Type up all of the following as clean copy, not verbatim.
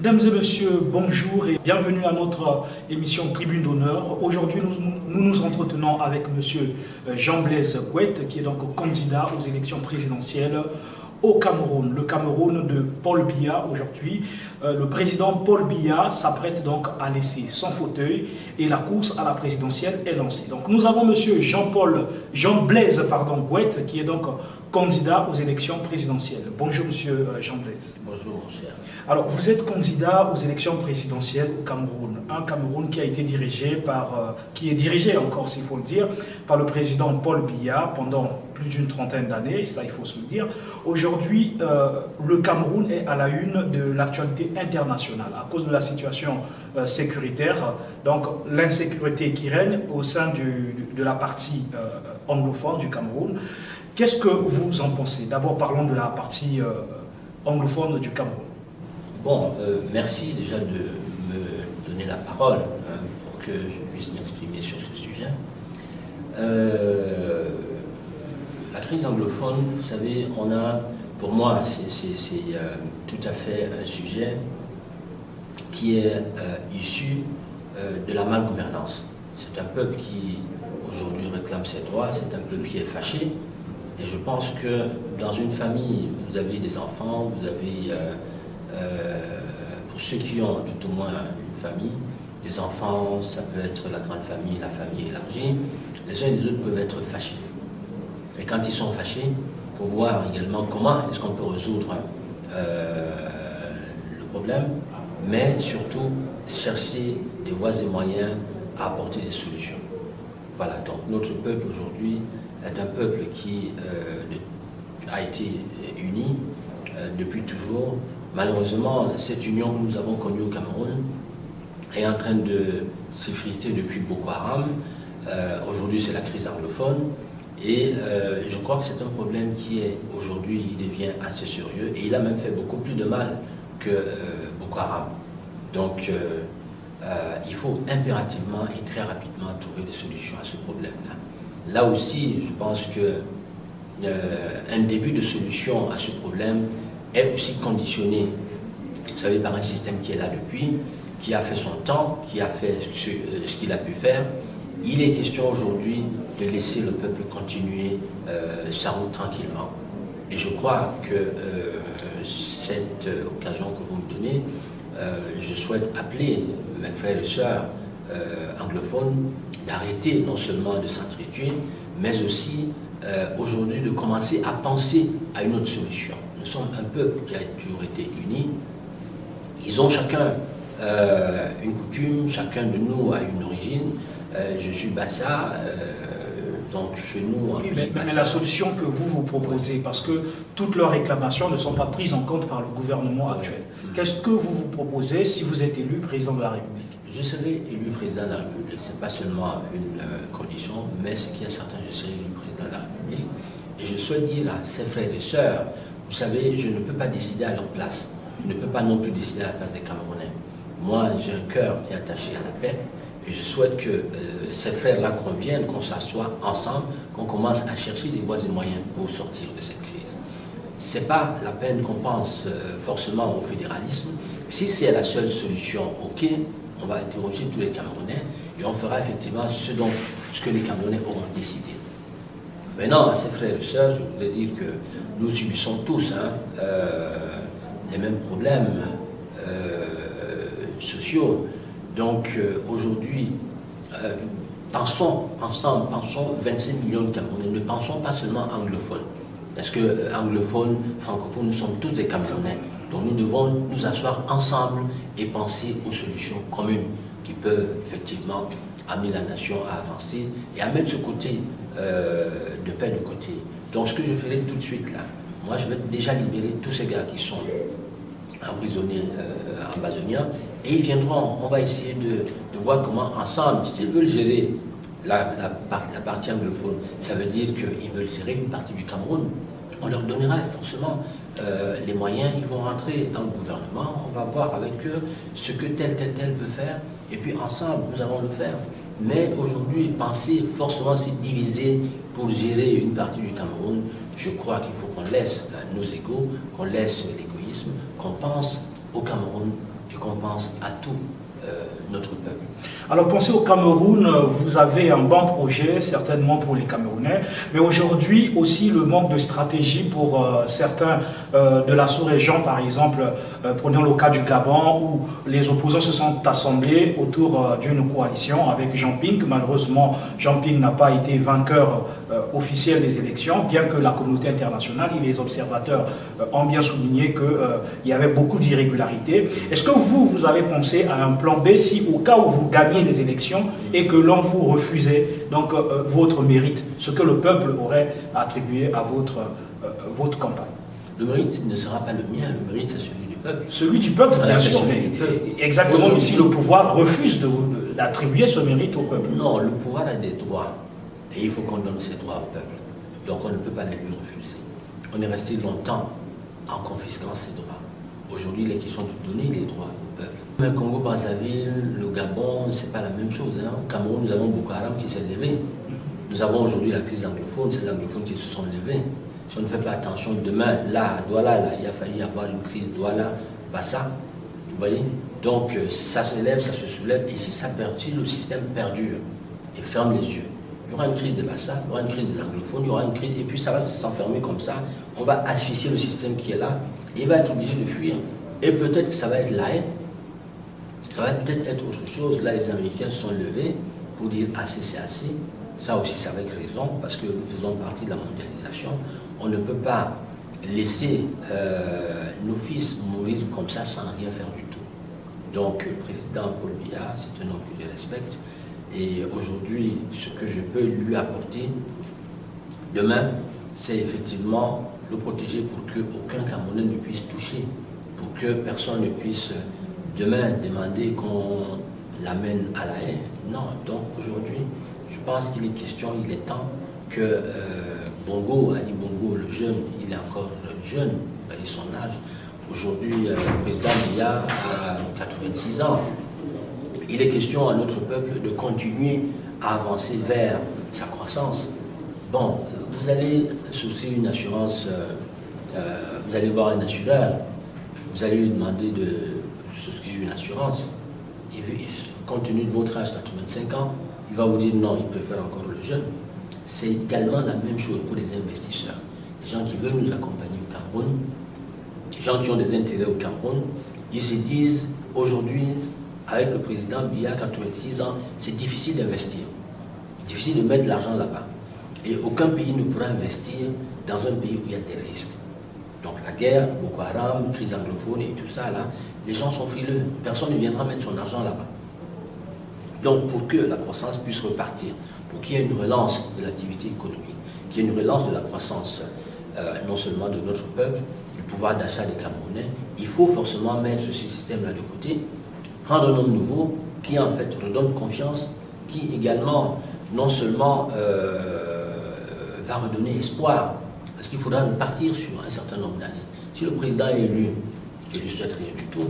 Mesdames et messieurs, bonjour et bienvenue à notre émission Tribune d'honneur. Aujourd'hui, nous nous entretenons avec monsieur Jean-Blaise Gouette, qui est donc candidat aux élections présidentielles au Cameroun. Le Cameroun de Paul Biya aujourd'hui. Le président Paul Biya s'apprête donc à laisser son fauteuil et la course à la présidentielle est lancée. Donc nous avons monsieur Jean-Blaise Gouette, qui est donc candidat aux élections présidentielles. Bonjour monsieur Jean-Blaise. Bonjour mon cher. Alors vous êtes candidat aux élections présidentielles au Cameroun. Un Cameroun qui a été dirigé par, qui est dirigé encore s'il faut le dire, par le président Paul Biya pendant plus d'une trentaine d'années, ça il faut se le dire. Aujourd'hui, le Cameroun est à la une de l'actualité internationale à cause de la situation sécuritaire, donc l'insécurité qui règne au sein de la partie anglophone du Cameroun. Qu'est-ce que vous en pensez? D'abord parlons de la partie anglophone du Cameroun. Bon, merci déjà de me donner la parole pour que je puisse m'exprimer sur ce sujet. La crise anglophone, vous savez, pour moi, c'est tout à fait un sujet qui est issu de la malgouvernance. C'est un peuple qui, aujourd'hui, réclame ses droits, c'est un peuple qui est fâché. Et je pense que dans une famille, vous avez des enfants, vous avez, pour ceux qui ont tout au moins une famille, les enfants, ça peut être la grande famille, la famille élargie, les uns et les autres peuvent être fâchés. Et quand ils sont fâchés, il faut voir également comment est-ce qu'on peut résoudre le problème, mais surtout chercher des voies et moyens à apporter des solutions. Voilà, donc notre peuple aujourd'hui est un peuple qui a été uni depuis toujours. Malheureusement, cette union que nous avons connue au Cameroun est en train de s'effriter depuis Boko Haram. Aujourd'hui, c'est la crise anglophone. Et je crois que c'est un problème qui est aujourd'hui, il devient assez sérieux. Et il a même fait beaucoup plus de mal que Boko Haram. Donc, il faut impérativement et très rapidement trouver des solutions à ce problème-là. Là aussi, je pense que un début de solution à ce problème est aussi conditionné, vous savez, par un système qui est là depuis, qui a fait son temps, qui a fait ce qu'il a pu faire. Il est question aujourd'hui de laisser le peuple continuer sa route tranquillement. Et je crois que cette occasion que vous me donnez, je souhaite appeler mes frères et sœurs anglophones d'arrêter non seulement de s'entretuer, mais aussi aujourd'hui de commencer à penser à une autre solution. Nous sommes un peuple qui a toujours été uni. Ils ont chacun une coutume, chacun de nous a une origine. Je suis Bassa, donc chez nous... Mais la solution que vous proposez, parce que toutes leurs réclamations ne sont pas prises en compte par le gouvernement actuel. Qu'est-ce que vous proposez si vous êtes élu président de la République? Je serai élu président de la République, ce n'est pas seulement une condition, mais ce qui est certain, je serai élu président de la République. Et je souhaite dire à ses frères et sœurs, vous savez, je ne peux pas décider à leur place. Je ne peux pas non plus décider à la place des Camerounais. Moi, j'ai un cœur qui est attaché à la paix. Et je souhaite que ces frères-là conviennent, qu'on s'assoie ensemble, qu'on commence à chercher des voies et moyens pour sortir de cette crise. Ce n'est pas la peine qu'on pense forcément au fédéralisme. Si c'est la seule solution, ok, on va interroger tous les Camerounais et on fera effectivement ce que les Camerounais auront décidé. Maintenant, à ces frères et sœurs, je voudrais dire que nous subissons tous les mêmes problèmes sociaux. Donc aujourd'hui, pensons ensemble, pensons 25 millions de Camerounais, ne pensons pas seulement anglophones. Parce que anglophones, francophones, nous sommes tous des Camerounais. Donc nous devons nous asseoir ensemble et penser aux solutions communes qui peuvent effectivement amener la nation à avancer et à mettre ce côté de paix de côté. Donc ce que je ferai tout de suite là, moi je vais déjà libérer tous ces gars qui sont emprisonnés en Bazonia. Et ils viendront, on va essayer de voir comment ensemble, s'ils veulent gérer la partie anglophone, ça veut dire qu'ils veulent gérer une partie du Cameroun. On leur donnera forcément les moyens, ils vont rentrer dans le gouvernement, on va voir avec eux ce que tel veut faire, et puis ensemble, nous allons le faire. Mais aujourd'hui, penser forcément se diviser pour gérer une partie du Cameroun, je crois qu'il faut qu'on laisse nos égos, qu'on laisse l'égoïsme, qu'on pense au Cameroun et qu'on pense à tout notre peuple. Alors pensez au Cameroun, vous avez un bon projet certainement pour les Camerounais, mais aujourd'hui aussi le manque de stratégie pour certains de la sous-région, par exemple, prenons le cas du Gabon où les opposants se sont assemblés autour d'une coalition avec Jean Ping. Malheureusement, Jean Ping n'a pas été vainqueur officiel des élections, bien que la communauté internationale et les observateurs ont bien souligné qu'il y avait beaucoup d'irrégularités. Est-ce que vous avez pensé à un plan B si au cas où vous gagnez les élections et que l'on vous refusait donc votre mérite, ce que le peuple aurait attribué à votre campagne? Le mérite ne sera pas le mien, le mérite c'est celui du peuple. Celui du peuple, bien sûr, mais exactement, mais si le pouvoir refuse d'attribuer ce mérite au peuple. Non, le pouvoir a des droits et il faut qu'on donne ces droits au peuple. Donc on ne peut pas les lui refuser. On est resté longtemps en confisquant ces droits. Aujourd'hui, il est question de donner les droits au peuple. Le Congo-Brazzaville, le Gabon, ce n'est pas la même chose. Hein. Au Cameroun, nous avons Boko Haram qui s'est levé. Nous avons aujourd'hui la crise anglophone, ces anglophones qui se sont levés. Si on ne fait pas attention, demain, là, à Douala, là, il a failli avoir une crise Douala, Bassa. Vous voyez? Donc, ça se lève, ça se soulève. Et si ça perdure, le système perdure et ferme les yeux. Il y aura une crise des Bassa, il y aura une crise des anglophones, il y aura une crise, et puis ça va s'enfermer comme ça. On va asphyxier le système qui est là, et il va être obligé de fuir. Et peut-être que ça va être la haine. Ça va peut-être être autre chose. Là, les Américains se sont levés pour dire assez, c'est assez. Ça aussi, c'est avec raison, parce que nous faisons partie de la mondialisation. On ne peut pas laisser nos fils mourir comme ça sans rien faire du tout. Donc, le président Paul Biya, c'est un homme que je respecte. Et aujourd'hui, ce que je peux lui apporter demain, c'est effectivement le protéger pour qu'aucun Camerounais ne puisse toucher, pour que personne ne puisse demain demander qu'on l'amène à la haine. Non, donc aujourd'hui, je pense qu'il est question, il est temps que Bongo, Ali Bongo, le jeune, il est encore jeune, il son âge. Aujourd'hui, le président Biya a 86 ans. Il est question à notre peuple de continuer à avancer vers sa croissance. Bon, vous allez souscrire une assurance, vous allez voir un assureur, vous allez lui demander de souscrire une assurance. Et compte tenu de votre âge, 85 ans, il va vous dire non, il préfère encore le jeune. C'est également la même chose pour les investisseurs. Les gens qui veulent nous accompagner au Cameroun, les gens qui ont des intérêts au Cameroun, ils se disent aujourd'hui, avec le président Biya, 86 ans, c'est difficile d'investir. Difficile de mettre de l'argent là-bas. Et aucun pays ne pourra investir dans un pays où il y a des risques. Donc la guerre, Boko Haram, crise anglophone et tout ça, là, les gens sont frileux. Personne ne viendra mettre son argent là-bas. Donc pour que la croissance puisse repartir, pour qu'il y ait une relance de l'activité économique, qu'il y ait une relance de la croissance, non seulement de notre peuple, du pouvoir d'achat des Camerounais, il faut forcément mettre ce système-là de côté, prendre un homme nouveau qui en fait redonne confiance, qui également non seulement va redonner espoir, parce qu'il faudra repartir sur un certain nombre d'années. Si le président est élu, je ne lui souhaite rien du tout,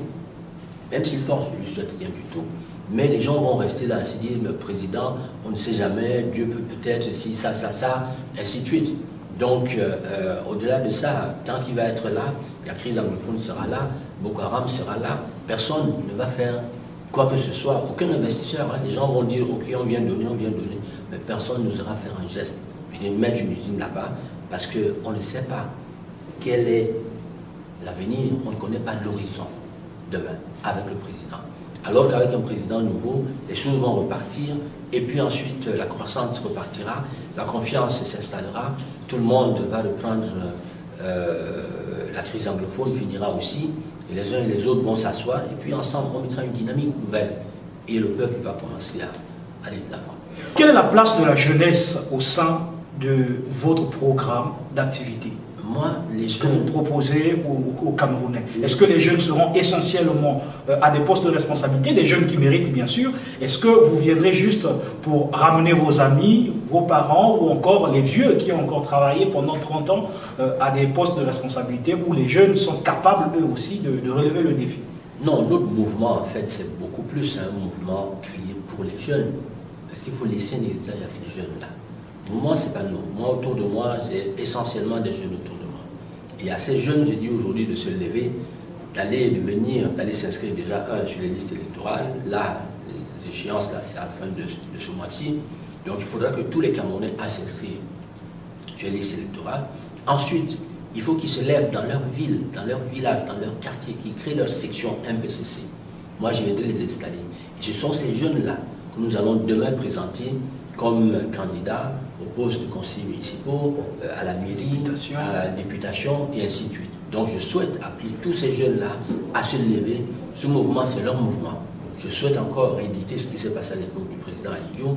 même s'il force, je ne lui souhaite rien du tout, mais les gens vont rester là, se dire, le président, on ne sait jamais, Dieu peut peut-être, si ça, ainsi de suite. Donc, au-delà de ça, tant qu'il va être là, la crise anglophone sera là, Boko Haram sera là, personne ne va faire quoi que ce soit, aucun investisseur. Hein. Les gens vont dire, ok, on vient donner, mais personne n'osera faire un geste. Puis de mettre une usine là-bas, parce qu'on ne sait pas quel est l'avenir, on ne connaît pas l'horizon demain avec le président. Alors qu'avec un président nouveau, les choses vont repartir, et puis ensuite la croissance repartira, la confiance s'installera, tout le monde va reprendre, la crise anglophone finira aussi, et les uns et les autres vont s'asseoir, et puis ensemble on mettra une dynamique nouvelle, et le peuple va commencer à aller de l'avant. Quelle est la place de la jeunesse au sein de votre programme d'activité? Moi, les jeunes... que vous proposez aux Camerounais. Est-ce que les jeunes seront essentiellement à des postes de responsabilité, des jeunes qui méritent bien sûr? Est-ce que vous viendrez juste pour ramener vos amis, vos parents ou encore les vieux qui ont encore travaillé pendant 30 ans à des postes de responsabilité où les jeunes sont capables eux aussi de relever le défi? Non, notre mouvement en fait c'est beaucoup plus un mouvement créé pour les jeunes parce qu'il faut laisser un héritage à ces jeunes-là. Moi, c'est pas nous. Moi, autour de moi, j'ai essentiellement des jeunes autour de moi. Et à ces jeunes, j'ai dit aujourd'hui de se lever d'aller s'inscrire déjà sur les listes électorales. Là, les échéances, là, c'est à la fin de ce mois-ci. Donc il faudra que tous les Camerounais aillent s'inscrire sur les listes électorales. Ensuite, il faut qu'ils se lèvent dans leur ville, dans leur village, dans leur quartier, qu'ils créent leur section MPCC. Moi, je viendrai les installer. Et ce sont ces jeunes-là que nous allons demain présenter comme candidats au poste de conseillers municipaux, à la mairie, à la députation, et ainsi de suite. Donc je souhaite appeler tous ces jeunes-là à se lever. Ce mouvement, c'est leur mouvement. Je souhaite encore rééditer ce qui s'est passé à l'époque du président Aliou,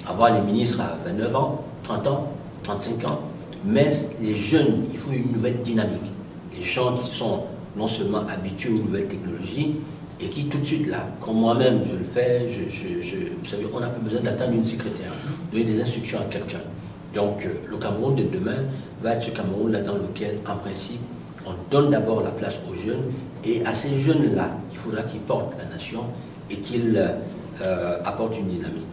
avoir les ministres à 29 ans, 30 ans, 35 ans, mais les jeunes, il faut une nouvelle dynamique. Les gens qui sont non seulement habitués aux nouvelles technologies, et qui tout de suite là, comme moi-même je le fais, vous savez, on n'a pas besoin d'attendre une secrétaire, donner des instructions à quelqu'un. Donc le Cameroun de demain va être ce Cameroun-là dans lequel, en principe, on donne d'abord la place aux jeunes, et à ces jeunes-là, il faudra qu'ils portent la nation et qu'ils apportent une dynamique.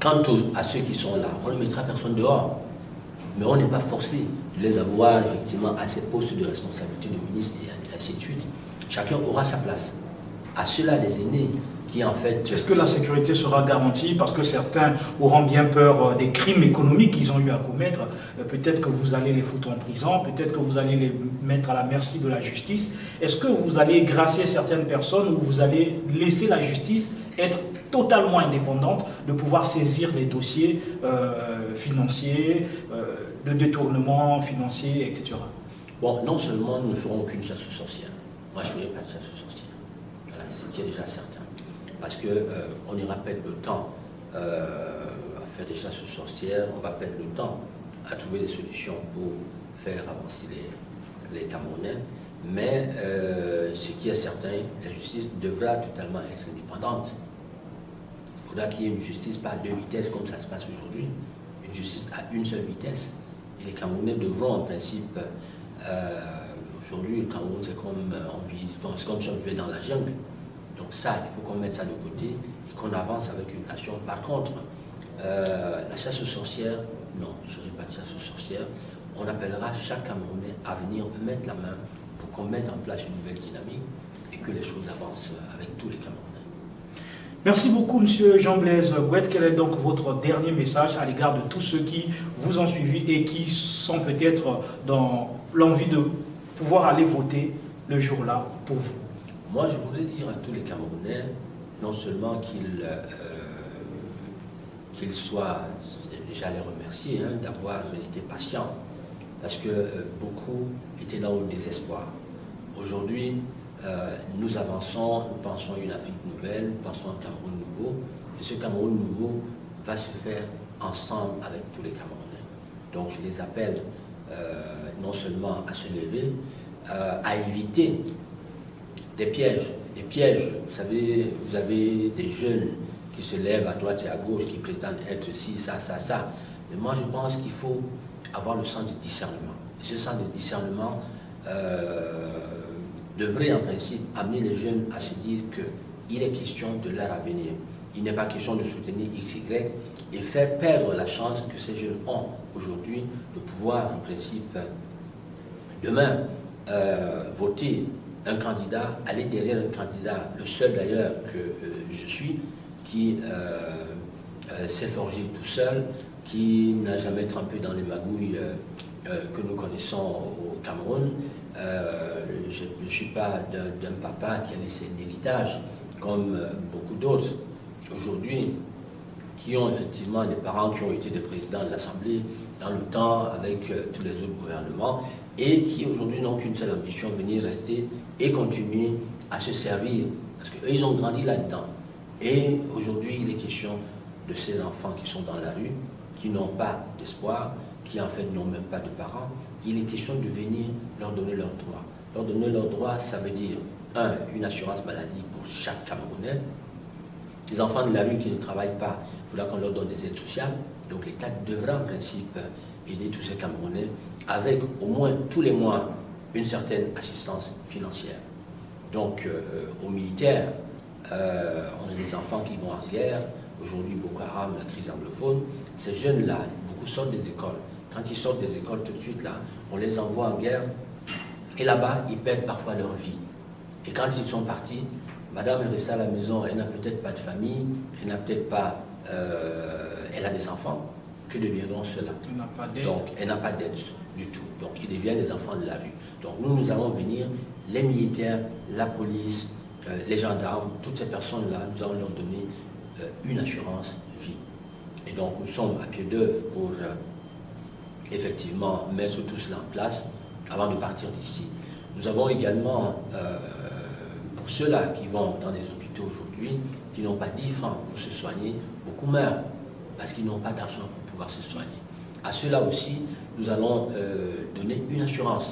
Quant à ceux qui sont là, on ne mettra personne dehors, mais on n'est pas forcé de les avoir effectivement à ces postes de responsabilité de ministre et ainsi de suite. Chacun aura sa place. À ceux-là, des aînés, qui en fait... Est-ce que la sécurité sera garantie? Parce que certains auront bien peur des crimes économiques qu'ils ont eu à commettre. Peut-être que vous allez les foutre en prison, peut-être que vous allez les mettre à la merci de la justice. Est-ce que vous allez gracier certaines personnes ou vous allez laisser la justice être totalement indépendante de pouvoir saisir les dossiers financiers, de détournement financier, etc. Bon, non seulement nous ne ferons aucune chasse aux sorcières. Moi, je ne ferai pas de chasse aux sorcières. Voilà, c'est qui est déjà certain. Parce qu'on ira perdre le temps à faire des chasses aux sorcières, on va perdre le temps à trouver des solutions pour faire avancer les Camerounais. Mais ce qui est certain, la justice devra totalement être indépendante. Il faudra qu'il y ait une justice pas à deux vitesses comme ça se passe aujourd'hui, une justice à une seule vitesse. Et les Camerounais devront en principe, aujourd'hui le Cameroun c'est comme si on vivait dans la jungle. Donc ça, il faut qu'on mette ça de côté et qu'on avance avec une nation. Par contre, la chasse aux sorcières, non, je ne ferai pas de chasse aux sorcières. On appellera chaque Camerounais à venir mettre la main pour qu'on mette en place une nouvelle dynamique et que les choses avancent avec tous les Camerounais. Merci beaucoup, M. Jean-Blaise Gouette. Quel est donc votre dernier message à l'égard de tous ceux qui vous ont suivi et qui sont peut-être dans l'envie de pouvoir aller voter le jour-là pour vous? Moi, je voudrais dire à tous les Camerounais, non seulement qu'ils soient, déjà les remercier d'avoir été patients, parce que beaucoup étaient là au désespoir. Aujourd'hui, nous avançons, nous pensons à une Afrique nouvelle, nous pensons à un Cameroun nouveau, et ce Cameroun nouveau va se faire ensemble avec tous les Camerounais. Donc je les appelle non seulement à se lever, à éviter des pièges. Des pièges, vous savez, vous avez des jeunes qui se lèvent à droite et à gauche, qui prétendent être ci, ça, ça, ça. Mais moi je pense qu'il faut avoir le sens du discernement. Et ce sens de discernement devrait en principe amener les jeunes à se dire qu'il est question de leur avenir. Il n'est pas question de soutenir X, Y et faire perdre la chance que ces jeunes ont aujourd'hui de pouvoir en principe demain voter un candidat, aller derrière un candidat, le seul d'ailleurs que je suis, qui s'est forgé tout seul, qui n'a jamais trempé dans les magouilles que nous connaissons au Cameroun. Je ne suis pas d'un papa qui a laissé un héritage comme beaucoup d'autres aujourd'hui qui ont effectivement des parents qui ont été des présidents de l'Assemblée dans le temps avec tous les autres gouvernements et qui aujourd'hui n'ont qu'une seule ambition, venir rester et continuer à se servir parce qu'eux ils ont grandi là-dedans. Et aujourd'hui il est question de ces enfants qui sont dans la rue, qui n'ont pas d'espoir, qui en fait n'ont même pas de parents. Il est question de venir leur donner leurs droits. Leur donner leurs droits, ça veut dire, une assurance maladie pour chaque Camerounais. Les enfants de la rue qui ne travaillent pas, il faudra qu'on leur donne des aides sociales. Donc l'État devra en principe aider tous ces Camerounais avec au moins tous les mois une certaine assistance financière. Donc aux militaires, on a des enfants qui vont en guerre. Aujourd'hui, Boko Haram, la crise anglophone, ces jeunes-là, beaucoup sortent des écoles. Quand ils sortent des écoles tout de suite, là, on les envoie en guerre Et là-bas, ils perdent parfois leur vie. Et quand ils sont partis, madame est restée à la maison, elle n'a peut-être pas de famille, elle n'a peut-être pas... elle a des enfants, que deviendront ceux-là? Donc, elle n'a pas d'aide du tout. Donc, ils deviennent des enfants de la rue. Donc, nous allons venir, les militaires, la police, les gendarmes, toutes ces personnes-là, nous allons leur donner une assurance vie. Et donc, nous sommes à pied d'œuvre pour effectivement mettre tout cela en place avant de partir d'ici. Nous avons également, pour ceux-là qui vont dans des hôpitaux aujourd'hui, qui n'ont pas 10 francs pour se soigner, beaucoup meurent parce qu'ils n'ont pas d'argent pour pouvoir se soigner. À ceux-là aussi, nous allons donner une assurance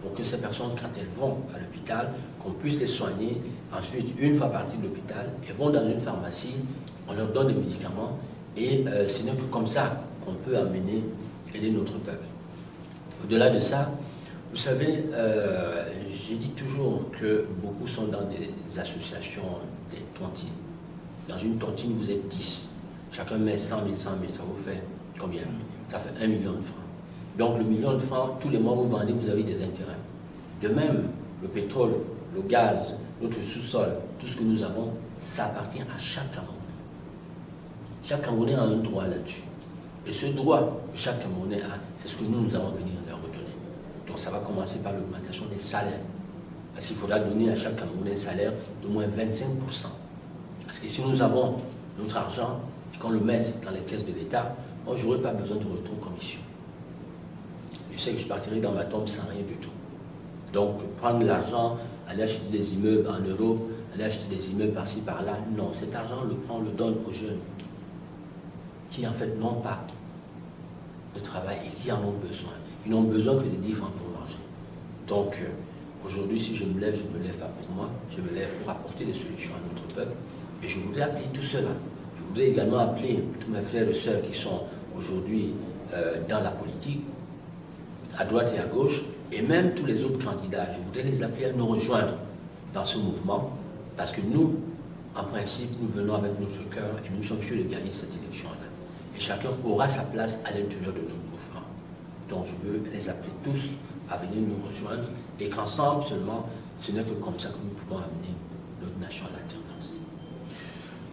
pour que ces personnes, quand elles vont à l'hôpital, qu'on puisse les soigner. Ensuite, une fois parties de l'hôpital, elles vont dans une pharmacie, on leur donne des médicaments et ce n'est que comme ça qu'on peut amener aider notre peuple. Au-delà de ça, vous savez, je dis toujours que beaucoup sont dans des associations, des tontines. Dans une tontine, vous êtes 10. Chacun met 100 000, 100 000, ça vous fait combien? Ça fait 1 million de francs. Donc le million de francs, tous les mois vous vendez, vous avez des intérêts. De même, le pétrole, le gaz, notre sous-sol, tout ce que nous avons, ça appartient à chaque Camerounais. Chaque Camerounais a un droit là-dessus. Et ce droit que chaque Camerounais a, c'est ce que nous allons venir leur redonner. Donc ça va commencer par l'augmentation des salaires. Parce qu'il faudra donner à chaque Camerounais un salaire d'au moins 25%. Parce que si nous avons notre argent et qu'on le met dans les caisses de l'État, moi je n'aurai pas besoin de retour commission. Je sais que je partirai dans ma tombe sans rien du tout. Donc prendre l'argent, aller acheter des immeubles en Europe, aller acheter des immeubles par-ci, par-là, non. Cet argent, on le prend, on le donne aux jeunes qui en fait n'ont pas de travail et qui en ont besoin. Ils n'ont besoin que de 10 francs pour manger. Donc aujourd'hui, si je me lève, je ne me lève pas pour moi, je me lève pour apporter des solutions à notre peuple. Et je voudrais appeler tout cela. Je voudrais également appeler tous mes frères et sœurs qui sont aujourd'hui dans la politique, à droite et à gauche, et même tous les autres candidats. Je voudrais les appeler à nous rejoindre dans ce mouvement, parce que nous, en principe, nous venons avec notre cœur et nous sommes sûrs de gagner cette élection-là. Et chacun aura sa place à l'intérieur de notre mouvement. Donc je veux les appeler tous à venir nous rejoindre, et qu'ensemble seulement, ce n'est que comme ça que nous pouvons amener notre nation à l'alternance.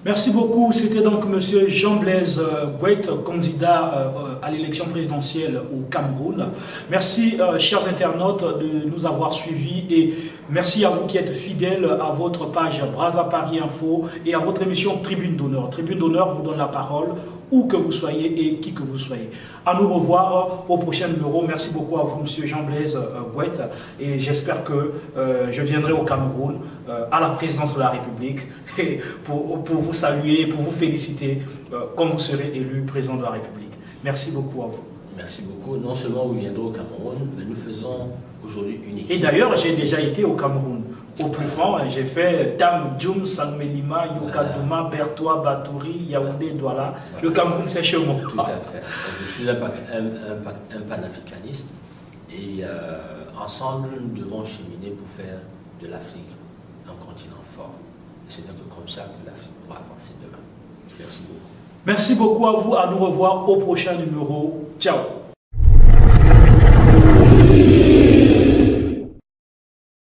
Merci beaucoup. C'était donc M. Jean-Blaise Gouet, candidat à l'élection présidentielle au Cameroun. Merci, chers internautes, de nous avoir suivis et merci à vous qui êtes fidèles à votre page Brazza Paris Info et à votre émission Tribune d'honneur. Tribune d'honneur vous donne la parole où que vous soyez et qui que vous soyez. À nous revoir au prochain numéro. Merci beaucoup à vous, M. Jean-Blaise Gouet, et j'espère que je viendrai au Cameroun à la présidence de la République et pour vous saluer, pour vous féliciter quand vous serez élu président de la République. Merci beaucoup à vous. Merci beaucoup. Non seulement vous viendrez au Cameroun, mais nous faisons aujourd'hui une équipe. Et d'ailleurs, j'ai déjà été au Cameroun. Au plus fond, j'ai fait Dam, Djoum, Sangmelima, Yokadouma, Bertois, Batouri, Yaoundé, Douala. Voilà. Le Cameroun, c'est chez moi. Tout à fait. Je suis un panafricaniste et ensemble, nous devons cheminer pour faire de l'Afrique un continent fort. C'est donc comme ça que l'Afrique pourra avancer demain. Merci beaucoup. Merci beaucoup à vous. À nous revoir au prochain numéro. Ciao.